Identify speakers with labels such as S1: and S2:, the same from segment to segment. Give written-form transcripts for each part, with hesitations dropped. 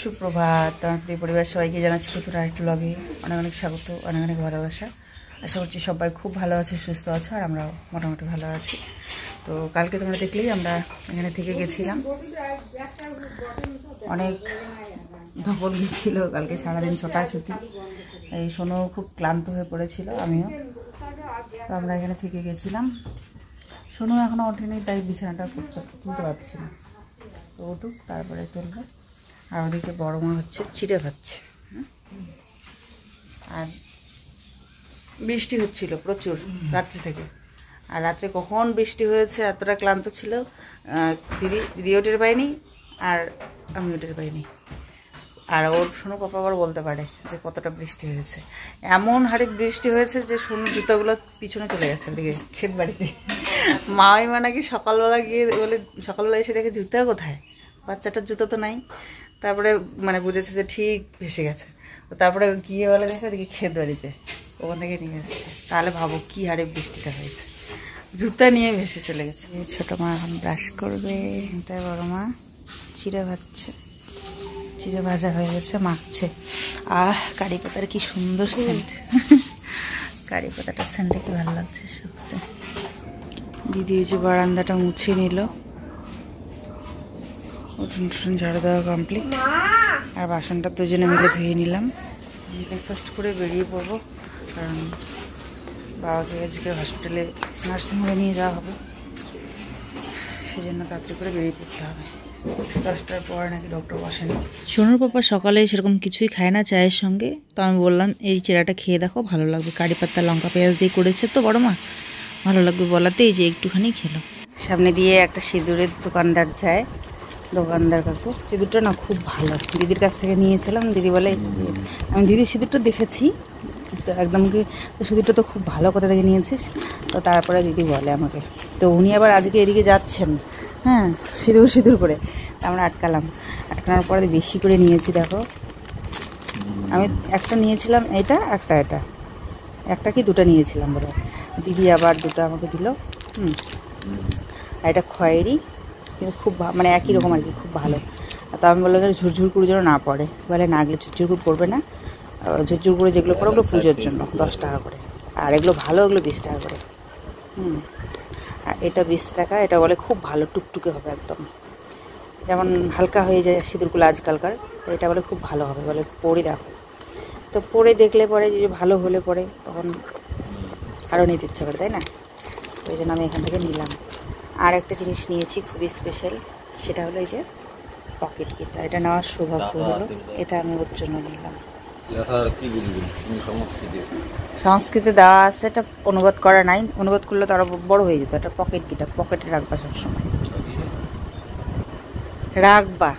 S1: সুপ্রভাত, আমার প্রিয় পরিবার সবাইকে জানাচ্ছি নতুন আরেকটি ব্লগে অনেক অনেক স্বাগত, অনেক অনেক ভালোবাসা। আশা করছি সবাই খুব ভালো আছে, সুস্থ আছে, আর আমরাও মোটামুটি ভালো আছি। তো কালকে তোমরা দেখলেই আমরা এখানে থেকে গেছিলাম, অনেক ধকল গিয়েছিল কালকে সারাদিন ছোটাছুটি। এই সোনু খুব ক্লান্ত হয়ে পড়েছিল, আমিও। তো আমরা এখানে থেকে গেছিলাম। সোনু এখনও ওঠেনি, তাই বিছানাটা তুলতে পারছি না। তো উঠুক, তারপরে তুলবো। আর ওদিকে বড় মা হচ্ছে চিড়ে ভাজছে, আর বৃষ্টি হচ্ছিল প্রচুর রাত্রি থেকে। আর রাত্রে কখন বৃষ্টি হয়েছে, এতটা ক্লান্ত ছিল দিদিও টের পাইনি, আর আমিও টের পাইনি। আর ওর সোনু পাপা আবার বলতে পারে যে কতটা বৃষ্টি হয়েছে। এমন হারে বৃষ্টি হয়েছে যে সোনু জুতোগুলো পিছনে চলে গেছে ওদিকে ক্ষেত বাড়িতে। মা নাকি সকালবেলা গিয়ে বলে, সকালবেলা এসে দেখে জুতো কোথায়, বাচ্চাটার জুতো তো নাই। তারপরে বুঝেছে যে ঠিক ভেসে গেছে। তো তারপরে গিয়ে বলে দেখে ওদিকে ক্ষেত বাড়িতে, ওখান থেকে নিয়ে এসেছে। তাহলে ভাবো কি হারে বৃষ্টিটা হয়েছে, জুতা নিয়ে ভেসে চলে গেছে। ছোটো মা এখন ব্রাশ করবে, এটা বড় মা চিড়ে ভাজছে, চিড়ে ভাজা হয়ে গেছে, মাখছে। কারি পাতার কি সুন্দর সেন্ট, কারি পাতাটার সেন্টে কি ভালো লাগছে শুকতে। দিদি এই যে বারান্দাটা মুছে নিল, উঠুন টুটুন ঝাড়ু দেওয়া কমপ্লিট। আর বাসনটা দুজনে মিলে ধুয়ে নিলাম। ব্রেকফাস্ট করে বেরিয়ে পড়বো, কারণ বাবাকে আজকে হসপিটালে নার্সিংহোমে নিয়ে যাওয়া হবে, সেই জন্য তাড়াতাড়ি করে বেরিয়ে পড়তে হবে। 10টার পর নাকি ডক্টর বসেন। সোনুর পাপা সকালে সেরকম কিছুই খায় না চায়ের সঙ্গে। তো আমি বললাম এই চিড়াটা খেয়ে দেখো, ভালো লাগবে, কারি পাতা লঙ্কা পেঁয়াজ দিয়ে করেছে তো বড় মা, ভালো লাগবে বলাতে এই যে একটুখানি খেলো। সামনে দিয়ে একটা সিঁদুরের দোকানদার যায়, দোকানদার কাকু। সিঁদুরটা না খুব ভালো, দিদির কাছ থেকে নিয়েছিলাম। দিদি বলে, আমি দিদির সিঁদুরটা দেখেছি একদম, কি সিঁদুরটা তো খুব ভালো, কোথা থেকে নিয়েছিস? তো তারপরে দিদি বলে আমাকে, তো উনি আবার আজকে এদিকে যাচ্ছেন, হ্যাঁ, সিঁদুর করে। আমরা আটকানোর পরে বেশি করে নিয়েছি। দেখো, আমি একটা নিয়েছিলাম, এটা একটা কি দুটো নিয়েছিলাম বলে, দিদি আবার দুটো আমাকে দিল। আর এটা খয়েরি, কিন্তু খুব মানে একই রকম আর কি, খুব ভালো। তো আমি বললাম ঝুরঝুর করে যেন না পড়ে, বলে না এগুলো ঝুরঝুর করে পড়বে না, ঝুরঝুর করে যেগুলো পড়ে ওগুলো পুজোর জন্য 10 টাকা করে, আর এগুলো ভালো, ওগুলো 20 টাকা করে। আর এটা 20 টাকা। এটা বলে খুব ভালো, টুকটুকে হবে একদম, যেমন হালকা হয়ে যায় সিঁদুরগুলো আজকালকার। তো এটা বলে খুব ভালো হবে, বলে পরে দেখো। তো পরে দেখলে পরে যে ভালো হলে পরে তখন আরও নিতে ইচ্ছা করে, তাই না? ওই জন্য আমি এখান থেকে নিলাম। আর একটা জিনিস নিয়েছি খুবই স্পেশাল, সেটা হলো এই যে পকেট কিটা। এটা নেওয়ার সৌভাগ্য হলো, এটা আমি ওর জন্য নিলাম। সংস্কৃতে দেওয়া আছে, এটা অনুবাদ করা নাই, অনুবাদ করলে তো আরো বড় হয়ে যেত। এটা পকেট কিটা, পকেটে রাখবা সবসময়, রাখবা,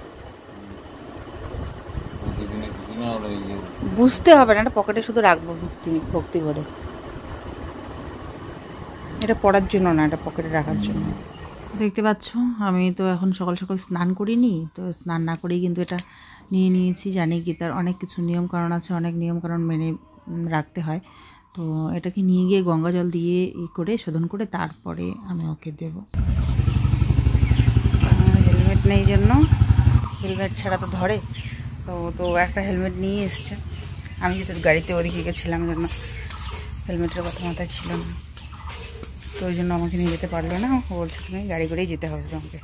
S1: বুঝতে হবে না, এটা পকেটে শুধু রাখবো ভক্তি ভরে। এটা পড়ার জন্য না, এটা পকেটে রাখার জন্য। দেখতে পাচ্ছ আমি তো এখন সকাল সকাল স্নান করিনি, তো স্নান না করেই কিন্তু এটা নিয়ে নিয়েছি। জানি গীতার অনেক কিছু নিয়মকানুন আছে, অনেক নিয়মকানুন মেনে রাখতে হয়। তো এটাকে নিয়ে গিয়ে গঙ্গা জল দিয়ে করে শোধন করে তারপরে আমি ওকে দেব। হেলমেট নেই জন্য, হেলমেট ছাড়া তো ধরে, তো একটা হেলমেট নিয়ে এসছে। আমি যেহেতু গাড়িতে ওদিকে গেছিলাম জন্য হেলমেটের কথা মাথায় ছিল না, তো ওই জন্য আমাকে নিয়ে যেতে পারলো না। ও বলছে তুমি গাড়ি করেই যেতে হবে তোমাকে।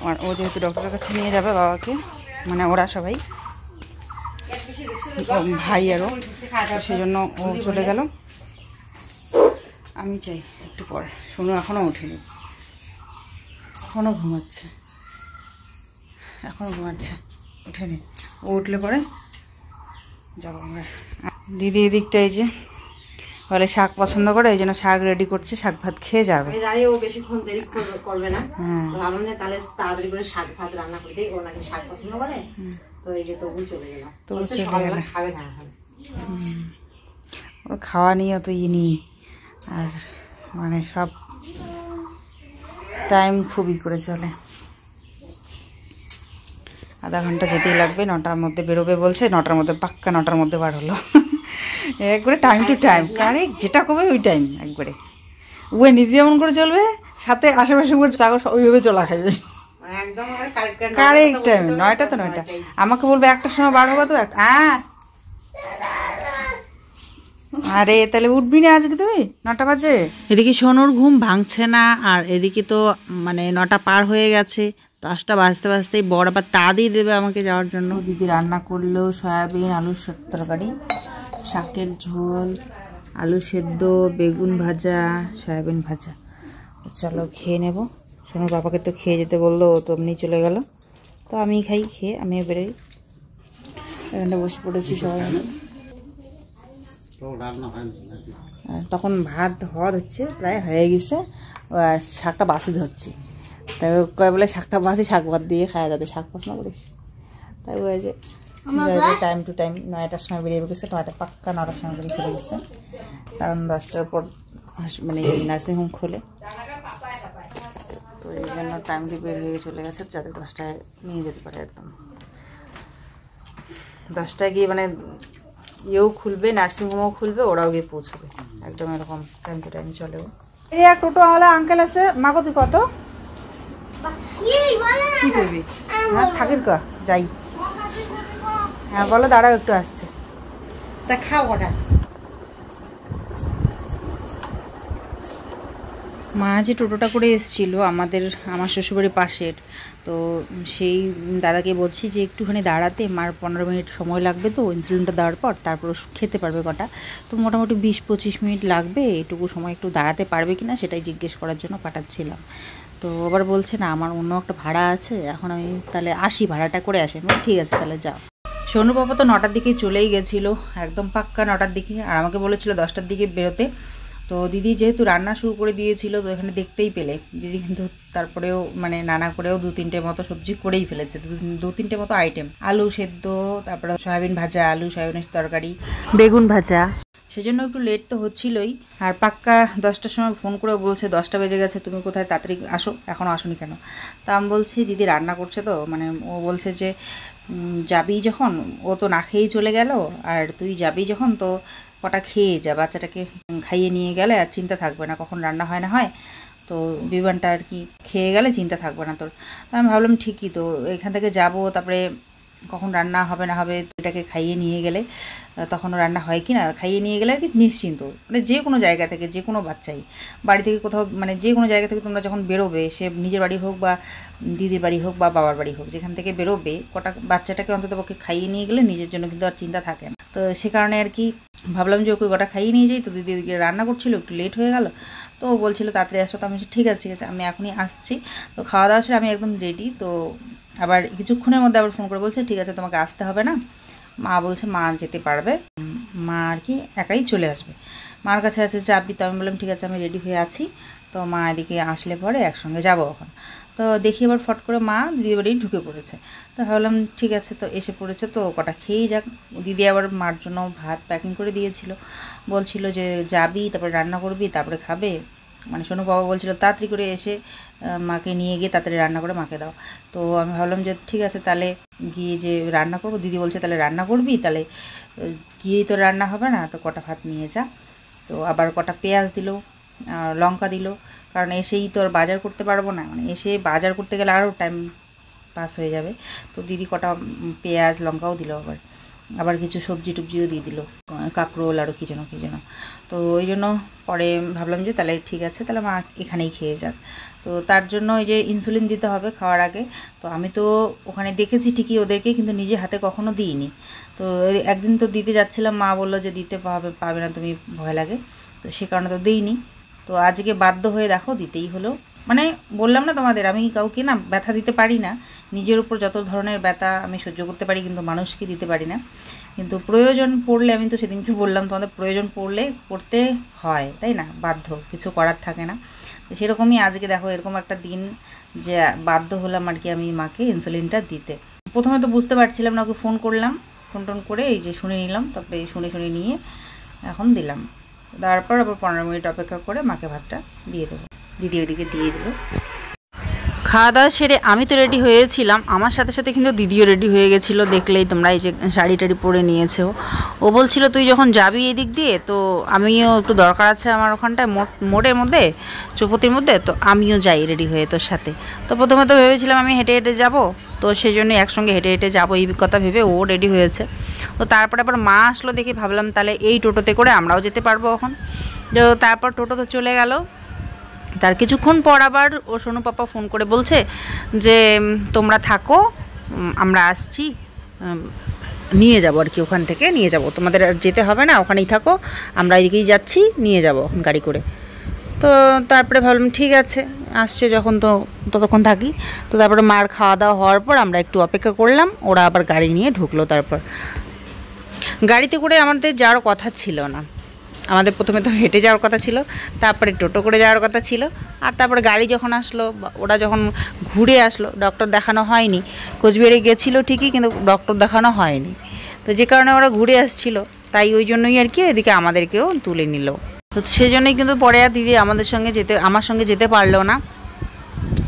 S1: আর ও যেহেতু ডক্টরের কাছে নিয়ে যাবে বাবাকে, মানে ওরা সবাই ভাই আরও, সেই জন্য ও চলে গেল। আমি চাই একটু পর। শোনো এখনও ওঠেনি, এখনও ঘুমাচ্ছে, ওঠেনি। ও উঠলে পরে যাবো আমরা। দিদি এদিকটা এই যে বলে শাক পছন্দ করে, এই জন্য শাক রেডি করছে, শাক ভাত খেয়ে যাবে।
S2: ও বেশিক্ষণ দেরি করবে না, ভাবলাম যে তাহলে তাড়াতাড়ি করে শাক ভাত রান্না করে দিই, ও নাকি শাক পছন্দ করে। তো এই যে তবু চলে গেলাম, খাবে না এখন।
S1: ওর খাওয়া নিয়ে তো নেই, আর মানে সব টাইম খুবই করে চলে। আধা ঘন্টা যেতেই লাগবে, 9টার মধ্যে বেরোবে বলছে, 9টার মধ্যে পাক্কা, 9টার মধ্যে বার হলো। একবারে টাইম টু টাইম, কারেক্ট যেটা করবে ওই টাইম একবারে। ও নিজে এমন করে চলবে, সাথে আশেপাশে তাকে ওইভাবে চলা খাইবে।
S2: একদম
S1: কারেক্ট টাইম 9টা তো 9টা। আমাকে বলবে একটার সময় বার হবা তো একটা। আরে তাহলে উঠবি না আজকে তুই? 9টা বাজে। এদিকে সোনুর ঘুম ভাঙছে না, আর এদিকে তো মানে 9টা পার হয়ে গেছে। 10টা বাজতে বাজতেই বড় আবার তা দিয়ে দেবে আমাকে যাওয়ার জন্য। দিদি রান্না করলো সয়াবিন আলুর তরকারি, শাকের ঝোল, আলু সেদ্ধ, বেগুন ভাজা, সয়াবিন ভাজা। চলো খেয়ে নেব। সোনুর বাবাকে তো খেয়ে যেতে বললো, ও তো এমনি চলে গেল। তো আমি খাই, খেয়ে আমি বেরোই। এখানটা বসে পড়েছি সবাই। তখন ভাত হওয়া হচ্ছে, প্রায় হয়ে গেছে, শাকটা বাসি ধরছি। তাই কয় বলে শাকটা বাসি, শাক ভাত দিয়ে খাওয়া যাতে, শাক পছন্দ করিস। তাই ওই যে টাইম টু টাইম 9টার সময় বেরিয়ে গেছে, 9টা পাক্কা 9টার সময় বেরিয়ে চলে গেছে। কারণ 10টার পর মানে নার্সিংহোম খোলে, তো এই জন্য টাইমলি বের হয়ে চলে গেছে যাতে 10টায় নিয়ে যেতে পারে। একদম 10টায় গিয়ে মানে ইয়েও খুলবে, নার্সিংহোমও খুলবে, ওরাও গিয়ে পৌঁছবে। একদম এরকম টাইম টু টাইম চলেও। এই এক টোটোওয়ালা আঙ্কেল আছে, মাগো তুই কত কি করবি? হ্যাঁ থাকির কা যাই। হ্যাঁ বলো, দাঁড়াও একটু আসছে।
S2: তা খাও ওটা।
S1: মা যে টোটোটা করে এসেছিলো আমার শ্বশুরবাড়ির পাশের, তো সেই দাদাকে বলছি যে একটুখানি দাঁড়াতে, মার 15 মিনিট সময় লাগবে তো ইনসুলিনটা দেওয়ার পর, তারপর খেতে পারবে কটা। তো মোটামুটি 20-25 মিনিট লাগবে, এটুকু সময় একটু দাঁড়াতে পারবে কিনা সেটাই জিজ্ঞেস করার জন্য পাঠাচ্ছিলাম। তো আবার বলছে না আমার অন্য একটা ভাড়া আছে, এখন আমি তাহলে আসি, ভাড়াটা করে আসি। ঠিক আছে তাহলে যাও। সোনু বাবা তো 9টার দিকে চলেই গেছিলো, একদম পাক্কা 9টার দিকে, আর আমাকে বলেছিল 10টার দিকে বেরোতে। তো দিদি যেহেতু রান্না শুরু করে দিয়েছিল, তো এখানে দেখতেই পেলে দিদি কিন্তু তারপরেও মানে নানা করেও 2-3টে মতো সবজি করেই ফেলেছে, 2-3টে মতো আইটেম, আলু সেদ্ধ, তারপরে সয়াবিন ভাজা, আলু সয়াবিনের তরকারি, বেগুন ভাজা। সেজন্য একটু লেট তো হচ্ছিলই। আর পাক্কা 10টার সময় ফোন করে বলছে 10টা বেজে গেছে, তুমি কোথায়, তাড়াতাড়ি আসো, এখনও আসোনি কেন? তা আমি বলছি দিদি রান্না করছে তো, মানে ও বলছে যে যাবি যখন, ও তো না খেয়েই চলে গেল, আর তুই যাবি যখন তো কটা খেয়ে যা, বাচ্চাটাকে খাইয়ে নিয়ে গেলে আর চিন্তা থাকবে না কখন রান্না হয় না হয়, তো বিমানটা আর কি খেয়ে গেলে চিন্তা থাকবে না তোর। তো আমি ভাবলাম ঠিকই তো, এখান থেকে যাব, তারপরে কখন রান্না হবে না হবে, এটাকে খাইয়ে নিয়ে গেলে তখনও রান্না হয় কি না, খাইয়ে নিয়ে গেলে আর কি নিশ্চিন্ত। মানে যে কোনো জায়গা থেকে, যে কোনো বাচ্চাই বাড়ি থেকে কোথাও, মানে যে কোনো জায়গা থেকে তোমরা যখন বেরোবে, সে নিজের বাড়ি হোক বা দিদির বাড়ি হোক বা বাবার বাড়ি হোক, যেখান থেকে বেরোবে কটা বাচ্চাটাকে অন্ততপক্ষে খাইয়ে নিয়ে গেলে নিজের জন্য কিন্তু আর চিন্তা থাকে না। তো সে কারণে আর কি ভাবলাম যে ওকে কটা খাইয়ে নিয়ে যাই। তো দিদি রান্না করছিল, একটু লেট হয়ে গেল, তো ও বলছিল তাড়াতাড়ি আসো। তো আমি ঠিক আছে আমি এখনই আসছি। তো খাওয়া দাওয়া শেষে আমি একদম রেডি। তো আবার কিছুক্ষণের মধ্যে আবার ফোন করে বলছে ঠিক আছে তোমাকে আসতে হবে না, মা বলছে মা যেতে পারবে, মা আর কি একাই চলে আসবে, মার কাছে আছে চাবি। তো আমি বললাম ঠিক আছে আমি রেডি হয়ে আছি, তো মা এদিকে আসলে পরে একসঙ্গে যাবো এখন। তো দেখি এবার ফট করে মা দিদি বাড়ি ঢুকে পড়েছে। তো ভাবলাম ঠিক আছে, তো এসে পড়েছে তো কটা খেয়েই যাক। দিদি আবার মার জন্য ভাত প্যাকিং করে দিয়েছিল, বলছিল যে যাবি তারপরে রান্না করবি তারপরে খাবে। মানে সোনু বাবা বলছিল তাড়াতাড়ি করে এসে মাকে নিয়ে গিয়ে তাড়াতাড়ি রান্না করে মাকে দাও। তো আমি ভাবলাম যে ঠিক আছে তাহলে গিয়ে যে রান্না করবো। দিদি বলছে তাহলে রান্না করবি, তাহলে গিয়েই তো রান্না হবে না, তো কটা ভাত নিয়ে যা। তো আবার কটা পেঁয়াজ দিল, লঙ্কা দিল, কারণ এসেই তো আর বাজার করতে পারবো না, মানে এসে বাজার করতে গেলে আরও টাইম পাস হয়ে যাবে। তো দিদি কটা পেঁয়াজ লঙ্কাও দিল, আবার কিছু সবজি টবজিও দিয়ে দিল, কাঁকরোল আরও কী যেন। তো ওই জন্য পরে ভাবলাম যে তাহলে ঠিক আছে, তাহলে মা এখানেই খেয়ে যাক। তো তার জন্য এই যে ইনসুলিন দিতে হবে খাওয়ার আগে। তো আমি তো ওখানে দেখেছি ঠিকই ওদেরকে, কিন্তু নিজে হাতে কখনো দিইনি। তো একদিন তো দিতে যাচ্ছিলাম, মা বললো যে দিতে পাবে না তুমি, ভয় লাগে, তো সে কারণে তো দিইনি। তো আজকে বাধ্য হয়ে দেখো দিতেই হলো। মানে বললাম না তোমাদের, আমি কাউকে না ব্যথা দিতে পারি না, নিজের উপর যত ধরনের ব্যথা আমি সহ্য করতে পারি, কিন্তু মানুষকে দিতে পারি না। কিন্তু প্রয়োজন পড়লে, আমি তো সেদিনকে বললাম তোমাদের, প্রয়োজন পড়লে করতে হয়, তাই না, বাধ্য, কিছু করার থাকে না। তো সেরকমই আজকে দেখো এরকম একটা দিন যে বাধ্য হলাম আর কি আমি মাকে ইনসুলিনটা দিতে। প্রথমে তো বুঝতে পারছিলাম না, ওকে ফোন করলাম, ফোন করে এই যে শুনে নিলাম, তারপরে শুনে নিয়ে এখন দিলাম। তারপর আবার 15 মিনিট অপেক্ষা করে মাকে ভাতটা দিয়ে দেবো। দিদি ওইদিকে দিয়ে দেবো। খাওয়া দাওয়া সেরে আমি তো রেডি হয়েছিলাম, আমার সাথে সাথে কিন্তু দিদিও রেডি হয়ে গেছিলো। দেখলেই তোমরা, এই যে শাড়ি টাড়ি পরে নিয়েছে। ও বলছিল তুই যখন যাবি এদিক দিয়ে, তো আমিও একটু দরকার আছে আমার ওখানটায় মোড়ের মধ্যে, চৌপতির মধ্যে, তো আমিও যাই রেডি হয়ে তোর সাথে। তো প্রথমে তো ভেবেছিলাম আমি হেঁটে হেঁটে যাবো, তো সেই জন্যই একসঙ্গে হেঁটে হেঁটে যাবো এই কথা ভেবে ও রেডি হয়েছে। তো তারপরে আবার মা আসলো দেখে ভাবলাম তাহলে এই টোটোতে করে আমরাও যেতে পারবো এখন। তো তারপর টোটো তো চলে গেল। তার কিছুক্ষণ পর আবার ও সোনু পাপা ফোন করে বলছে যে তোমরা থাকো, আমরা আসছি, নিয়ে যাবো আর কি, ওখান থেকে নিয়ে যাব, তোমাদের আর যেতে হবে না, ওখানেই থাকো, আমরা এদিকেই যাচ্ছি, নিয়ে যাবো গাড়ি করে। তো তারপরে ভাবলাম ঠিক আছে, আসছে যখন তো ততক্ষণ থাকি। তো তারপরে মার খাওয়া দাওয়া হওয়ার পর আমরা একটু অপেক্ষা করলাম, ওরা আবার গাড়ি নিয়ে ঢুকলো। তারপর গাড়িতে করে আমাদের যাওয়ার কথা ছিল না, আমাদের প্রথমে তো হেঁটে যাওয়ার কথা ছিল, তারপরে টোটো করে যাওয়ার কথা ছিল। আর তারপরে গাড়ি যখন আসলো, ওরা যখন ঘুরে আসলো, ডক্টর দেখানো হয়নি, কোচবিহারে গেছিলো ঠিকই, কিন্তু ডক্টর দেখানো হয়নি। তো যে কারণে ওরা ঘুরে আসছিল, তাই ওই জন্যই আর কি এদিকে আমাদেরকেও তুলে নিল। তো সেজন্যই কিন্তু পরে আর দিদি আমার সঙ্গে যেতে পারলো না।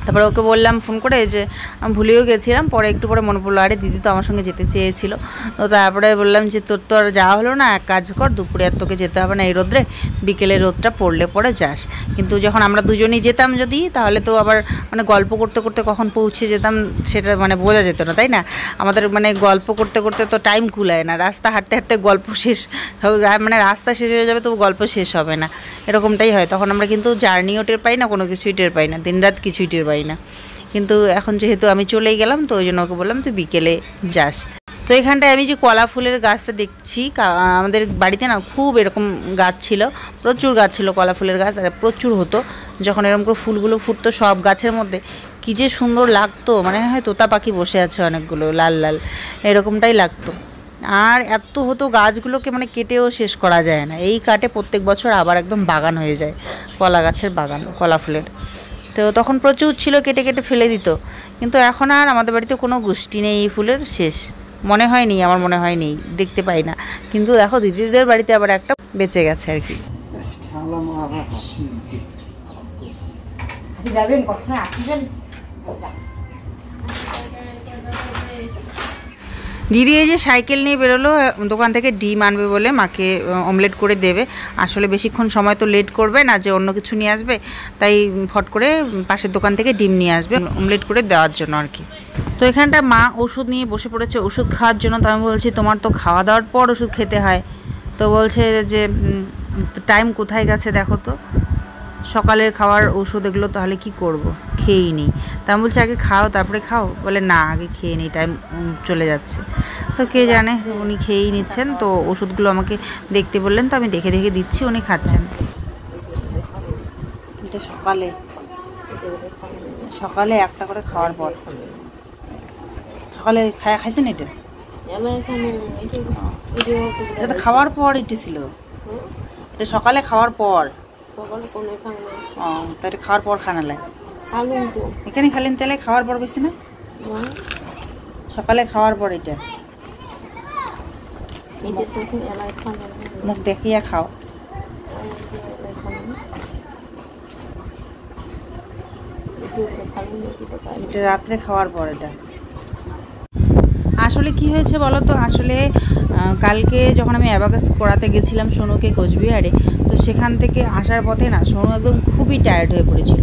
S1: তারপরে ওকে বললাম ফোন করে যে আমি ভুলেও গেছিলাম, পরে একটু পরে মনে পড়লো আরে দিদি তো আমার সঙ্গে যেতে চেয়েছিল। তো তারপরে বললাম যে তোর তো আর যাওয়া হলো না, এক কাজ কর, দুপুরে আর তোকে যেতে হবে না এই রোদ্রে, বিকেলে রোদটা পড়লে পরে যাস। কিন্তু যখন আমরা দুজনেই যেতাম যদি, তাহলে তো আবার মানে গল্প করতে করতে কখন পৌঁছে যেতাম সেটা মানে বোঝা যেত না, তাই না? আমাদের মানে গল্প করতে করতে তো টাইম কুলায় না, রাস্তা হাঁটতে হাঁটতে গল্প শেষ হবে, মানে রাস্তা শেষ হয়ে যাবে তবু গল্প শেষ হবে না, এরকমটাই হয়। তখন আমরা কিন্তু জার্নিও টের পাই না, কোনো কিছুই টের পাই না, দিনরাত কিছুই টের পাই না। কিন্তু এখন যেহেতু আমি চলেই গেলাম, তো ওই জন্য ওকে বললাম তুই বিকেলে যাস। তো এখানটায় আমি যে কলা ফুলের গাছটা দেখছি, আমাদের বাড়িতে না খুব এরকম গাছ ছিল, প্রচুর গাছ ছিল কলা ফুলের গাছ, আর প্রচুর হতো যখন এরকম করে ফুলগুলো ফুটতো সব গাছের মধ্যে, কী যে সুন্দর লাগতো, মানে হয় তোতা পাখি বসে আছে অনেকগুলো লাল লাল, এরকমটাই লাগতো। আর এত হতো গাছগুলোকে মানে কেটেও শেষ করা যায় না, এই কাটে প্রত্যেক বছর আবার একদম বাগান হয়ে যায়, কলা গাছের বাগান, কলা ফুলের। তো তখন প্রচুর ছিল, কেটে কেটে ফেলে দিত। কিন্তু এখন আর আমাদের বাড়িতে কোনো গোষ্ঠী নেই এই ফুলের, শেষ মনে হয়নি, আমার মনে হয় নেই, দেখতে পাই না। কিন্তু দেখো দিদিদের বাড়িতে আবার একটা বেঁচে গেছে আর কি।
S2: যাবেন কখন আসবেন?
S1: দিদি এই যে সাইকেল নিয়ে বেরোলো দোকান থেকে ডিম আনবে বলে, মাকে অমলেট করে দেবে। আসলে বেশিক্ষণ সময় তো লেট করবে না যে অন্য কিছু নিয়ে আসবে, তাই ফট করে পাশের দোকান থেকে ডিম নিয়ে আসবে অমলেট করে দেওয়ার জন্য আর কি। তো এখানটা মা ওষুধ নিয়ে বসে পড়েছে ওষুধ খাওয়ার জন্য। তো আমি বলছি তোমার তো খাওয়া দাওয়ার পর ওষুধ খেতে হয়। তো বলছে যে টাইম কোথায় গেছে দেখো তো, সকালের খাওয়ার ওষুধ এগুলো তাহলে কি করব, খেয়েই নিই। তা আমি বলছি আগে খাও তারপরে খাও, বলে না আগে খেয়ে নিই, টাইম চলে যাচ্ছে। তো কে জানে, উনি খেয়েই নিচ্ছেন। তো ওষুধগুলো আমাকে দেখতে বললেন, তো আমি দেখে দেখে দিচ্ছি, উনি খাচ্ছেন। এটা সকালে একটা করে খাওয়ার পর, সকালে খাইছেন এটা? এটা তো খাওয়ার পর এটি ছিল, এটা সকালে খাওয়ার পর। ও তাহলে খাওয়ার পর খানালে এখানে খালেন, তাহলে খাওয়ার পর বেশি না, সকালে খাওয়ার পর এটা মুখ দেখিয়া খাও। এটা রাত্রে খাওয়ার পর। এটা আসলে কি হয়েছে বলো তো, আসলে কালকে যখন আমি অ্যাবাকাস করাতে গেছিলাম সোনুকে কোচবিহারে, তো সেখান থেকে আসার পথে না সোনু একদম খুবই টায়ার্ড হয়ে পড়েছিল।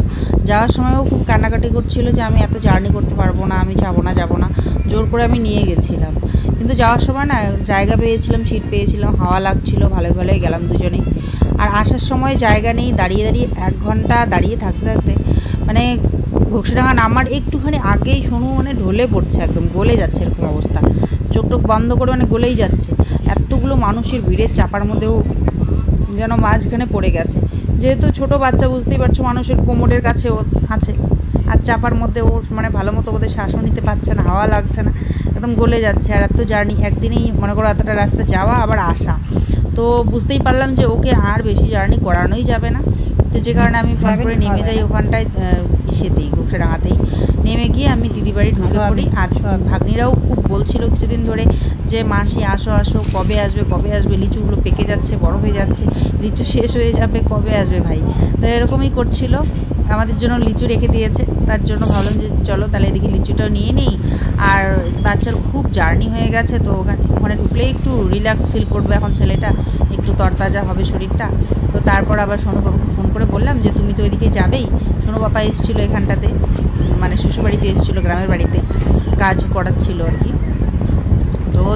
S1: যাওয়ার সময়ও খুব কান্নাকাটি করছিল যে আমি এত জার্নি করতে পারবো না, আমি যাবো না, জোর করে আমি নিয়ে গেছিলাম। কিন্তু যাওয়ার সময় না জায়গা পেয়েছিলাম, সিট পেয়েছিলাম, হাওয়া লাগছিল, ভালোই গেলাম দুজনেই। আর আসার সময় জায়গা নেই, দাঁড়িয়ে 1 ঘন্টা দাঁড়িয়ে থাকতে মানে ঘোকসাডাঙ্গা নামার একটুখানি আগেই সোনু মানে ঢলে পড়ছে, একদম গলে যাচ্ছে, এরকম অবস্থা, চোখ বন্ধ করে মানে গলেই যাচ্ছে। এতগুলো মানুষের ভিড়ের চাপার মধ্যেও যেন মাঝখানে পড়ে গেছে। যেহেতু ছোট বাচ্চা বুঝতেই পারছো, মানুষের কোমরের কাছে ও আছে, আর চাপার মধ্যে ও মানে ভালো মতো ওদের শ্বাসও নিতে পারছে না, হাওয়া লাগছে না, একদম গলে যাচ্ছে। আর এত জার্নি একদিনেই মনে করো এতটা রাস্তা যাওয়া আবার আসা, তো বুঝতেই পারলাম যে ওকে আর বেশি জার্নি করানোই যাবে না। তো যে কারণে আমি ফোন করে নেমে যাই ওখানটায়, ইসেতেই ঘোকসাডাঙ্গাতেই নেমে গিয়ে আমি দিদি বাড়ি ঢুকে পড়ি। আর ভাগ্নিরাও খুব বলছিল কিছুদিন ধরে যে মাসি আসো কবে আসবে, লিচুগুলো পেকে যাচ্ছে, বড় হয়ে যাচ্ছে, লিচু শেষ হয়ে যাবে, কবে আসবে ভাই। তো এরকমই করছিল। আমাদের জন্য লিচু রেখে দিয়েছে, তার জন্য ভাবলাম যে চলো তাহলে এদিকে লিচুটাও নিয়ে নিই। আর বাচ্চার খুব জার্নি হয়ে গেছে, তো ওখানে ঢুকলেই একটু রিল্যাক্স ফিল করবে এখন ছেলেটা, একটু তরতাজা হবে শরীরটা। তো তারপর আবার সোনু বাবাকে ফোন করে বললাম যে তুমি তো ওইদিকে যাবেই। সোনু বাবা এসেছিলো এখানটাতে, মানে শ্বশুরবাড়িতে এসেছিলো, গ্রামের বাড়িতে কাজ করাচ্ছিল আর কি।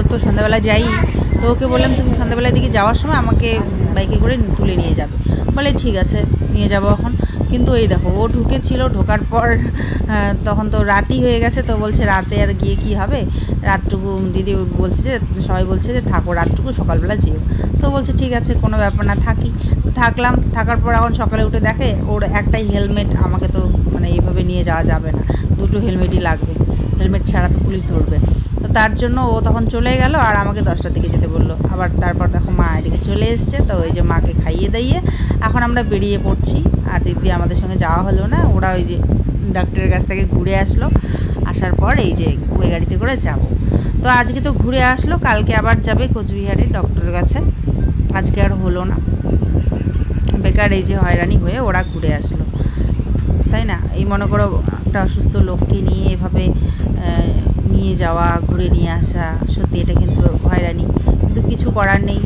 S1: তো সন্ধ্যাবেলা যাই, তো ওকে বললাম তুমি সন্ধ্যাবেলার দিকে যাওয়ার সময় আমাকে বাইকে করে তুলে নিয়ে যাবে। বলে ঠিক আছে নিয়ে যাবো এখন। কিন্তু এই দেখো ও ঢুকেছিল, ঢোকার পর তখন তো রাতই হয়ে গেছে, তো বলছে রাতে আর গিয়ে কি হবে, রাতটুকু দিদি বলছে যে সবাই বলছে যে থাকো রাতটুকু, সকালবেলা যেও। তো বলছে ঠিক আছে কোনো ব্যাপার না, থাকি। তো থাকলাম, থাকার পর এখন সকালে উঠে দেখে ওর একটাই হেলমেট, আমাকে তো মানে এইভাবে নিয়ে যাওয়া যাবে না, দুটো হেলমেটই লাগবে, হেলমেট ছাড়া তো পুলিশ ধরবে। তো তার জন্য ও তখন চলে গেল আর আমাকে 10টার দিকে যেতে বললো। আবার তারপর দেখো মা এদিকে চলে এসছে, তো ওই যে মাকে খাইয়ে দাইয়ে এখন আমরা বেরিয়ে পড়ছি। আর দিদি আমাদের সঙ্গে যাওয়া হলো না, ওরা ওই যে ডাক্তারের কাছ থেকে ঘুরে আসলো, আসার পর এই যে ওই গাড়িতে করে যাব। তো আজকে তো ঘুরে আসলো, কালকে আবার যাবে কোচবিহারে ডক্টরের কাছে, আজকে আর হলো না, বেকার এই যে হয়রানি হয়ে ওরা ঘুরে আসলো, তাই না? এই মনে করো একটা অসুস্থ লোককে নিয়ে এভাবে নিয়ে যাওয়া, ঘুরে নিয়ে আসা, সত্যি এটা কিন্তু হয়রানি, কিন্তু কিছু করার নেই,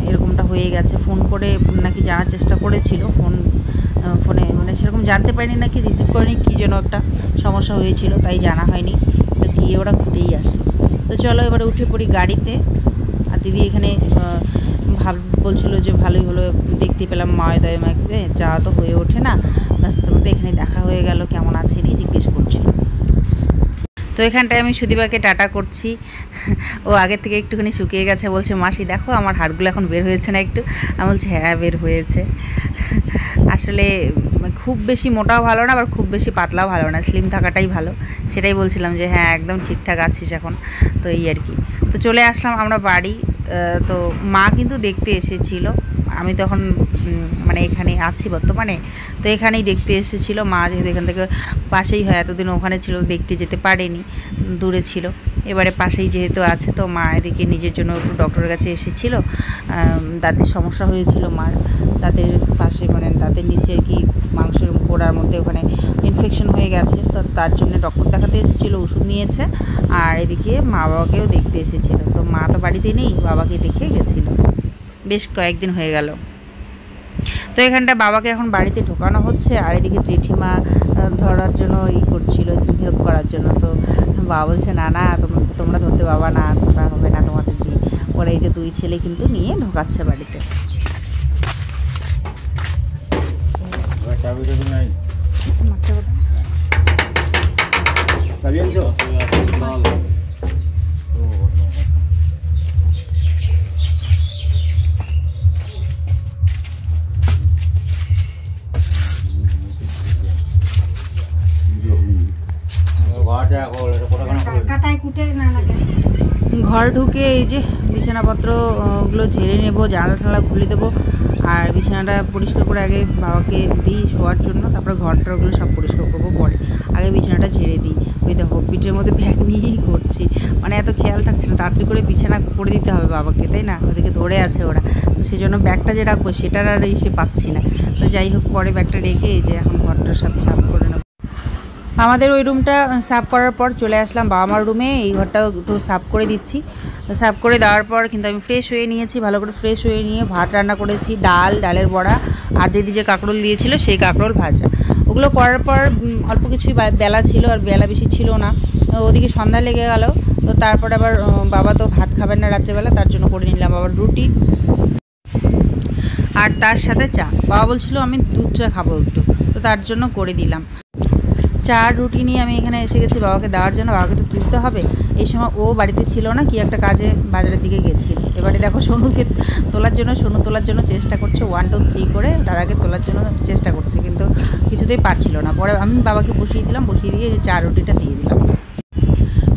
S1: এরকমটা হয়ে গেছে। ফোন করে নাকি জানার চেষ্টা করেছিল, ফোনে মানে সেরকম জানতে পারিনি, নাকি রিসিভ করেনি, কী যেন একটা সমস্যা হয়েছিল, তাই জানা হয়নি। তো গিয়ে ওরা ঘুরেই আসলো। তো চলো এবারে উঠে পড়ি গাড়িতে। আর দিদি এখানে বলছিল যে ভালোই হলো, দেখতে পেলাম মায়ের মাকে, যাওয়া তো হয়ে ওঠে না, রাস্তার মধ্যে এখানে দেখা হয়ে গেল, কেমন আছে নি জিজ্ঞেস করছিল। তো এখানটায় আমি সুদীপাকে টাটা করছি, ও আগের থেকে একটুখানি শুকিয়ে গেছে, বলছে মাসি দেখো আমার হাড়গুলো এখন বের হয়েছে না একটু। আমি বলছি হ্যাঁ বের হয়েছে। আসলে খুব বেশি মোটাও ভালো না, আবার খুব বেশি পাতলাও ভালো না, স্লিম থাকাটাই ভালো, সেটাই বলছিলাম যে হ্যাঁ একদম ঠিকঠাক আছিস এখন। তো এই আর কি। তো চলে আসলাম আমরা বাড়ি। তো মা কিন্তু দেখতে এসেছিল, আমি তখন মানে এখানে আছি বর্তমানে, তো এখানেই দেখতে এসেছিলো মা, যেহেতু এখান থেকে পাশেই হয়, এতদিন ওখানে ছিল দেখতে যেতে পারেনি, দূরে ছিল, এবারে পাশেই যেহেতু আছে, তো মা এদিকে নিজের জন্য একটু ডক্টরের কাছে এসেছিল। দাঁতের সমস্যা হয়েছিল মার, দাঁতের পাশে মানে দাঁতের নিচে আর কি মাংসের গোড়ার মধ্যে ওখানে ইনফেকশন হয়ে গেছে, তো তার জন্য ডক্টর দেখাতে এসেছিলো, ওষুধ নিয়েছে। আর এদিকে মা বাবাকেও দেখতে এসেছিলো, তো মা তো বাড়িতে নেই, বাবাকে দেখে গেছিলো, বেশ কয়েকদিন হয়ে গেল। তো এখানটা বাবাকে এখন বাড়িতে ঢোকানো হচ্ছে, আর এদিকে জেঠিমা ধরার জন্য করছিল, হেল্প করার জন্য। তো বাবা বলছে না না তোমরা ধরতে বাবা না, তোমরা হবে না তোমাদের দিয়ে। ওরা এই যে 2 ছেলে কিন্তু নিয়ে ঢোকাচ্ছে বাড়িতে। ঘর ঢুকে এই যে বিছানাপত্রগুলো ঝেড়ে নেবো, জানলা ঠালা খুলে দেবো, আর বিছানাটা পরিষ্কার করে আগে বাবাকে দিই শোয়ার জন্য, তারপরে ঘরটাগুলো সব পরিষ্কার করবো পরে, আগে বিছানাটা ঝেড়ে দিই। ওই দেখো পিঠের মধ্যে ব্যাগ নিয়েই করছি, মানে এত খেয়াল থাকছে না, তাড়াতাড়ি করে বিছানা করে দিতে হবে বাবাকে, তাই না? ওদিকে ধরে আছে ওরা, তো সেই জন্য ব্যাগটা যে রাখবো সেটার আর এসে পাচ্ছি না। তো যাই হোক পরে ব্যাগটা রেখে এই যে এখন ঘরটা সব সাফ করে নেবো। আমাদের ওই রুমটা সাফ করার পর চলে আসলাম বাবা মার রুমে, এই ঘরটাও একটু সাফ করে দিচ্ছি। সাফ করে দেওয়ার পর কিন্তু আমি ফ্রেশ হয়ে নিয়েছি, ভালো করে ফ্রেশ হয়ে নিয়ে ভাত রান্না করেছি, ডালের বড়া, আর দিদি যে কাঁকরোল দিয়েছিল সেই কাঁকরোল ভাজা। ওগুলো করার পর অল্প কিছুই বেলা ছিল, আর বেলা বেশি ছিল না, ওদিকে সন্ধ্যা লেগে গেল। তো তারপর আবার বাবা তো ভাত খাবেন না রাত্রেবেলা, তার জন্য করে নিলাম আবার রুটি, আর তার সাথে চা। বাবা বলছিল আমি দুধ চা খাবো একটু, তো তার জন্য করে দিলাম। চা রুটি নিয়ে আমি এখানে এসে গেছি বাবাকে দেওয়ার জন্য, বাবাকে তো তুলতে হবে। এই সময় ও বাড়িতে ছিল না, কি একটা কাজে বাজারের দিকে গেছিল। এবারে দেখো সোনু তোলার জন্য চেষ্টা করছে, 1 2 3 করে দাদাকে তোলার জন্য চেষ্টা করছে, কিন্তু কিছুতেই পারছিল না। পরে আমি বাবাকে বসিয়ে দিয়ে চা রুটিটা দিয়ে দিলাম।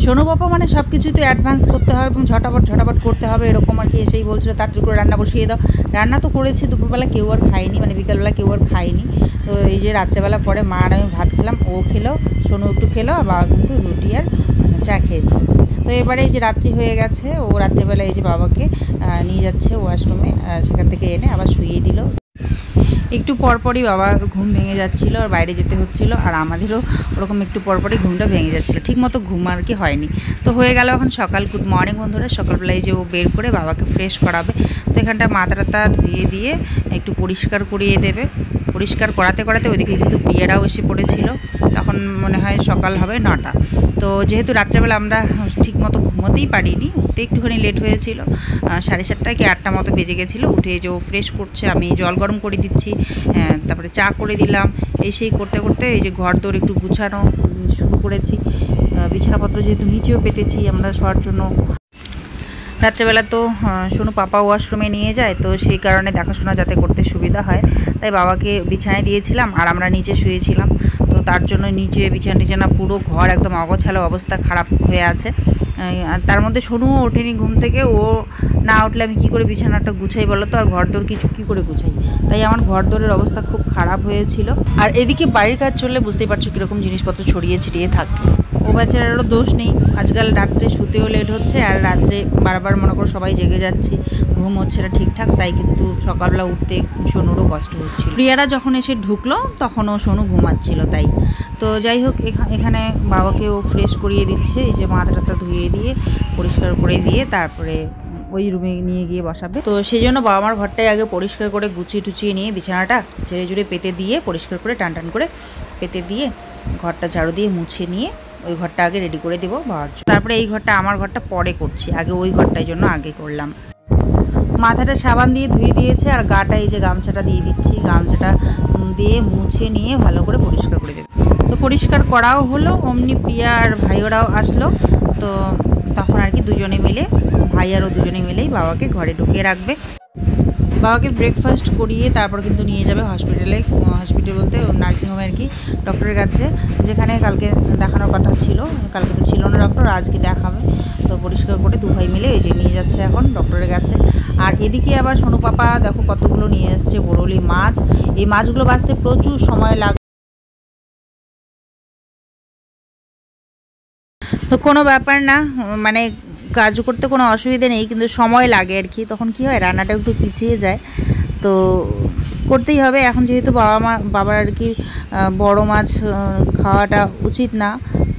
S1: সোনু বাবা মানে সব কিছুই তো অ্যাডভান্স করতে হয়, একদম ঝটাপট করতে হবে, এরকম আর কি। এসেই বলছিল তাড়াতাড়ি করে রান্না বসিয়ে দাও। রান্না তো করেছি, দুপুরবেলা কেউ আর খায়নি, মানে বিকালবেলা কেউ আর খায়নি। তো এই যে রাত্রেবেলা পরে মা আর আমি ভাত খেলাম, ও খেলো, সোনু একটু খেলো, আর বাবা কিন্তু রুটি আর চা খেয়েছে। তো এবারে এই যে রাত্রি হয়ে গেছে, ও রাত্রেবেলা এই যে বাবাকে নিয়ে যাচ্ছে ওয়াশরুমে, সেখান থেকে এনে আবার শুইয়ে দিল। একটু পরপরই বাবার ঘুম ভেঙে যাচ্ছিলো আর বাইরে যেতে হচ্ছিলো, আর আমাদেরও ওরকম একটু পরপরই ঘুমটা ভেঙে যাচ্ছিলো, ঠিক মতো ঘুম আর কি হয়নি। তো হয়ে গেল এখন সকাল। গুড মর্নিং বন্ধুরা। সকালবেলায় যে ও বের করে বাবাকে ফ্রেশ করাবে, তো এখানটা মাথাটা ধুয়ে দিয়ে একটু পরিষ্কার করিয়ে দেবে। পরিষ্কার করাতে করাতে ওইদিকে কিন্তু প্রিয়ারাও এসে পড়েছিল, তখন মনে হয় সকাল হবে 9টা। তো যেহেতু রাত্রেবেলা আমরা ঠিক মতো ঘুমোতেই পারিনি, উঠতে একটুখানি লেট হয়েছিল, 7:30 কি 8টা মতো বেজে গেছিলো। উঠে যে ও ফ্রেশ করছে, আমি জল গরম করে দিচ্ছি, তারপরে চা করে দিলাম। এই সেই করতে করতে এই যে ঘর দোর একটু গুছানো শুরু করেছি। বিছানাপত্র যেহেতু নিচেও পেতেছি আমরা শোয়ার জন্য। রাত্রেবেলা তো শোনো পাপা ওয়াশরুমে নিয়ে যায়, তো সেই কারণে দেখাশোনা যাতে করতে সুবিধা হয়, তাই বাবাকে বিছানায় দিয়েছিলাম আর আমরা নিচে শুয়েছিলাম। তো তার জন্য নিচে বিছানা পুরো ঘর একদম অগোছালো অবস্থা, খারাপ হয়ে আছে। আর তার মধ্যে সোনুও ওঠেনি ঘুম থেকে, ও না উঠলে আমি কী করে বিছানাটা গুছাই বলো তো, আর ঘরদোর কিছু কী করে গুছাই, তাই আমার ঘরদোরের অবস্থা খুব খারাপ হয়েছিল। আর এদিকে বাড়ির কাজ চললে বুঝতেই পারছো কীরকম জিনিসপত্র ছড়িয়ে ছিটিয়ে থাকে। ও বাচ্চারারও দোষ নেই, আজকাল রাত্রে শুতেও লেট হচ্ছে, আর রাত্রে বারবার মনে করো সবাই জেগে যাচ্ছি, ঘুম হচ্ছে না ঠিকঠাক, তাই কিন্তু সকালবেলা উঠতে সোনুরও কষ্ট হচ্ছিল। প্রিয়ারা যখন এসে ঢুকলো তখনও সোনু ঘুমাচ্ছিল, তাই তো যাই হোক এখানে বাবাকেও ফ্রেশ করিয়ে দিচ্ছে, এই যে মাথাটা ধুয়ে দিয়ে পরিষ্কার করে দিয়ে তারপরে ওই রুমে নিয়ে গিয়ে বসাবে। তো সেই জন্য বাবা মার ঘরটাই আগে পরিষ্কার করে গুছিয়ে টুচিয়ে নিয়ে বিছানাটা ঝেড়ে ঝুড়ে পেতে দিয়ে পরিষ্কার করে টান করে পেতে দিয়ে ঘরটা ঝাড়ু দিয়ে মুছে নিয়ে ওই ঘরটা আগে রেডি করে দেবো বাবার জন্য। তারপরে এই ঘরটা আমার ঘরটা পরে করছি, আগে ওই ঘরটার জন্য আগে করলাম। মাথাটা সাবান দিয়ে ধুয়ে দিয়েছে আর গাটা এই যে গামছাটা দিয়ে দিচ্ছি, গামছাটা দিয়ে মুছে নিয়ে ভালো করে পরিষ্কার করে দেবে। তো পরিষ্কার করাও হলো, অমনি প্রিয়া আর ভাইওরাও আসলো, তো তখন আর কি দুজনে মিলে ভাই আরও দুজনে মিলেই বাবাকে ঘরে ঢুকিয়ে রাখবে। বাবাকে ব্রেকফাস্ট করিয়ে তারপর কিন্তু নিয়ে যাবে হসপিটাল বলতে নার্সিংহোমে আর কি, ডক্টরের কাছে, যেখানে কালকে দেখানোর কথা ছিল। কালকে তো ছিল না ডক্টর, আজকে দেখাবে। তো পরিষ্কার করে দু ভাই মিলে এই যে নিয়ে যাচ্ছে এখন ডক্টরের কাছে। আর এদিকে আবার সোনু পাপা দেখো কতগুলো নিয়ে এসছে বরলি মাছ। এই মাছগুলো বাছতে প্রচুর সময় লাগে, তো কোনো ব্যাপার না, মানে কাজ করতে কোনো অসুবিধা নেই, কিন্তু সময় লাগে আর কি। তখন কি হয়, রান্নাটা একটু পিছিয়ে যায়, তো করতেই হবে। এখন যেহেতু বাবার আর কি বড় মাছ খাওয়াটা উচিত না,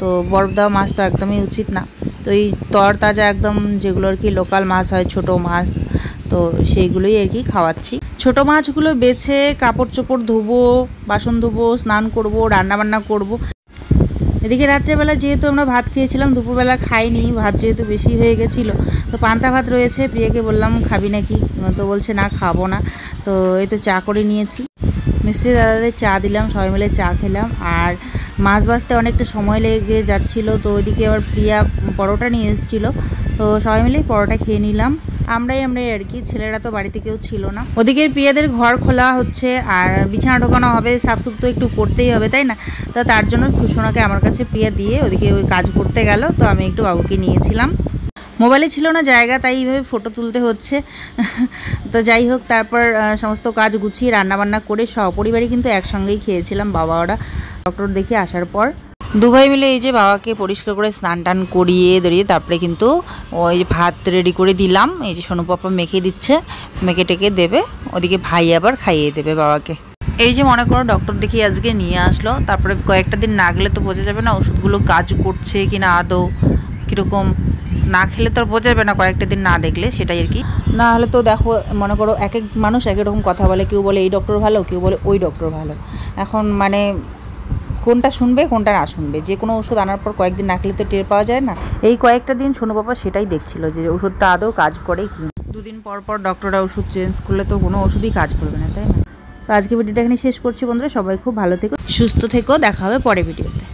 S1: তো বরফ দেওয়া মাছ তো একদমই উচিত না। তো এই তরতাজা একদম যেগুলো আর কি লোকাল মাছ হয়, ছোট মাছ, তো সেইগুলোই আর কি খাওয়াচ্ছি। ছোট মাছগুলো বেছে কাপড় চোপড় ধোবো, বাসন ধোবো, স্নান করবো, রান্নাবান্না করবো। এদিকে রাত্রেবেলা যেহেতু আমরা ভাত খেয়েছিলাম, দুপুরবেলা খাইনি, ভাত যেহেতু বেশি হয়ে গেছিলো, তো পান্তা ভাত রয়েছে। প্রিয়াকে বললাম খাবি নাকি, তো বলছে না খাবো না। তো এই তো চা করে নিয়েছি, মিস্ত্রি দাদাদের চা দিলাম, সবাই মিলে চা খেলাম। আর মাছ ভাজতে অনেকটা সময় লেগে যাচ্ছিলো, তো ওইদিকে আবার প্রিয়া পরোটা নিয়ে এসেছিলো, তো সবাই মিলে পরোটা খেয়ে নিলাম। আমরাই আর কি, ছেলেরা তো বাড়িতে কেউ ছিল না। ওদিকে প্রিয়াদের ঘর খোলা হচ্ছে আর বিছানা ঢোকানো হবে, সাফসুফ তো একটু করতেই হবে তাই না। তো তার জন্য খুশোনাকে আমার কাছে প্রিয়া দিয়ে ওদিকে ওই কাজ করতে গেল, তো আমি একটু বাবুকে নিয়েছিলাম। মোবাইলে ছিল না জায়গা, তাই এইভাবে ফটো তুলতে হচ্ছে। তো যাই হোক, তারপর সমস্ত কাজ গুছিয়ে রান্নাবান্না করে সপরিবারই কিন্তু একসঙ্গেই খেয়েছিলাম বাবা ওরা ডক্টর দেখে আসার পর। দু ভাই মিলে এই যে বাবাকে পরিষ্কার করে স্নান টান করিয়ে দড়িয়ে তারপরে কিন্তু ওই যে ভাত রেডি করে দিলাম। এই যে সোনু পাপা মেখে দিচ্ছে, মেখে টেকে দেবে, ওদিকে ভাই আবার খাইয়ে দেবে বাবাকে। এই যে মনে করো ডক্টর দেখিয়ে আজকে নিয়ে আসলো, তারপরে কয়েকটা দিন না গেলে তো বোঝা যাবে না ওষুধগুলো কাজ করছে কি না, আদৌ কীরকম। না খেলে তো আর বোঝা যাবে না কয়েকটা দিন না দেখলে, সেটাই আর কি। না হলে তো দেখো মনে করো এক এক মানুষ এক এক রকম কথা বলে, কেউ বলে এই ডক্টর ভালো, কেউ বলে ওই ডক্টর ভালো। এখন মানে কোনটা শুনবে কোনটা না শুনবে, যে কোনো ওষুধ আনার পর কয়েকদিন না খেলে তো টের পাওয়া যায় না। এই কয়েকটা দিন সোনু বাবা সেটাই দেখছিল যে ওষুধটা আদৌ কাজ করে কি। দুদিন পর পর ডক্টররা ওষুধ চেঞ্জ করলে তো কোনো ওষুধই কাজ করবে না, তাই না। তো আজকে ভিডিওটা এখানে শেষ করছি বন্ধুরা, সবাই খুব ভালো থেকো, সুস্থ থেকো, দেখা হবে পরে ভিডিওতে।